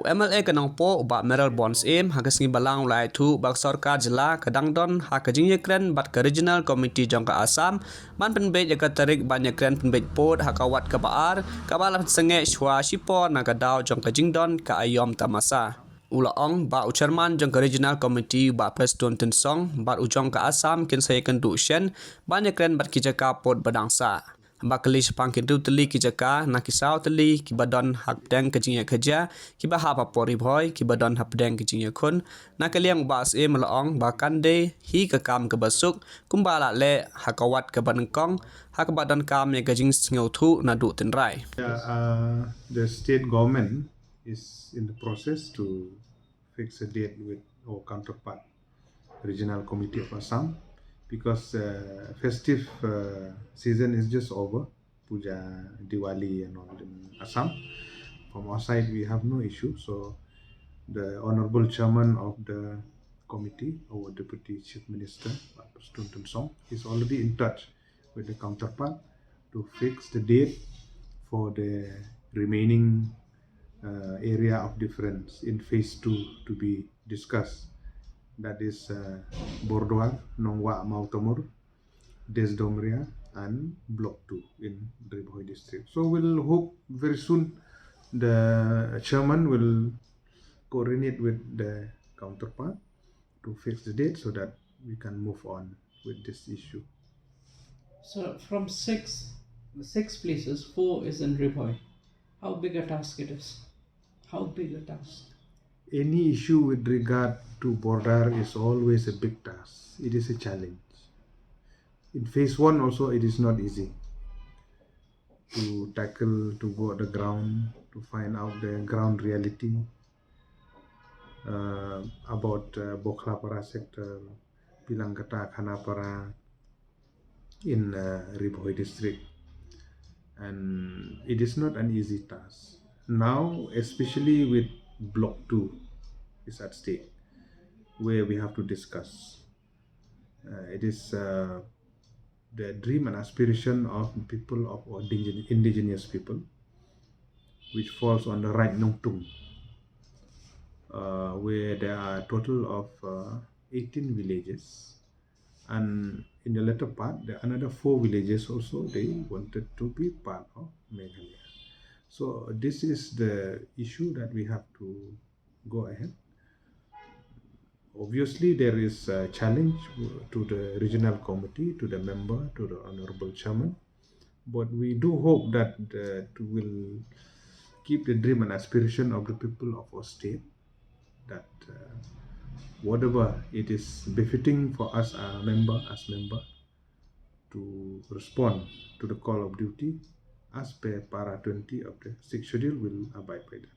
MLA kanang po ba Mayralborn aim hagas ngi balang lai thu bak sarkar jila kadang don hakajing Ïakren bat ka regional committee Jaka Assam ban penbej Jaka tarik ban Ïakren penbej pot hakawat ka baar ka balam senge shwa shipo na kadau Jaka jingdon ka ayom tamasa. Ula ong ba uchairman Jaka regional committee ba Preston Tensong bat ujong ka Assam kin saya kendu Shen ban Ïakren bat ki Jaka pot badangsa. Bakali sepang kintu teli ki Jaka na kisau teli ki badon hak deng ke jing Ïakajia ki ba hapa pori boy ki badon hap deng ke jing Ïakren na kaliang bas melaong ba kande hi ke kam ke basuk kumbala le hakawat ke banengkong hak badon kam ya ke jing sngau thu na du tenrai. The state government is in the process to fix a date with our counterpart regional committee of Assam, because festive season is just over, Puja, Diwali and all in Assam. From our side we have no issue, so the honorable chairman of the committee, our deputy chief minister Preston Song, is already in touch with the counterpart to fix the date for the remaining area of difference in phase 2 to be discussed. That is Bordoa, Nongwa, Mautamur, Desdomria and Block 2 in Ribhoi district. So we'll hope very soon the chairman will coordinate with the counterpart to fix the date so that we can move on with this issue. So from six places, 4 is in Ribhoi. How big a task it is? How big a task? Any issue with regard to border is always a big task. It is a challenge. In phase 1 also it is not easy to tackle, to go at the ground, to find out the ground reality about Bokhlapara sector, Pilangkata, Khanapara in Ribhoi district. And it is not an easy task. Now, especially with Block 2 is at stake, where we have to discuss. It is the dream and aspiration of people of indigenous people, which falls on the right Nongtung, where there are a total of 18 villages, and in the latter part, another 4 villages also they wanted to be part of Meghalaya. So this is the issue that we have to go ahead. Obviously, there is a challenge to the regional committee, to the member, to the honorable chairman, but we do hope that it will keep the dream and aspiration of the people of our state, that whatever it is befitting for us as member to respond to the call of duty as per para 20 of the 6th schedule, will abide by that.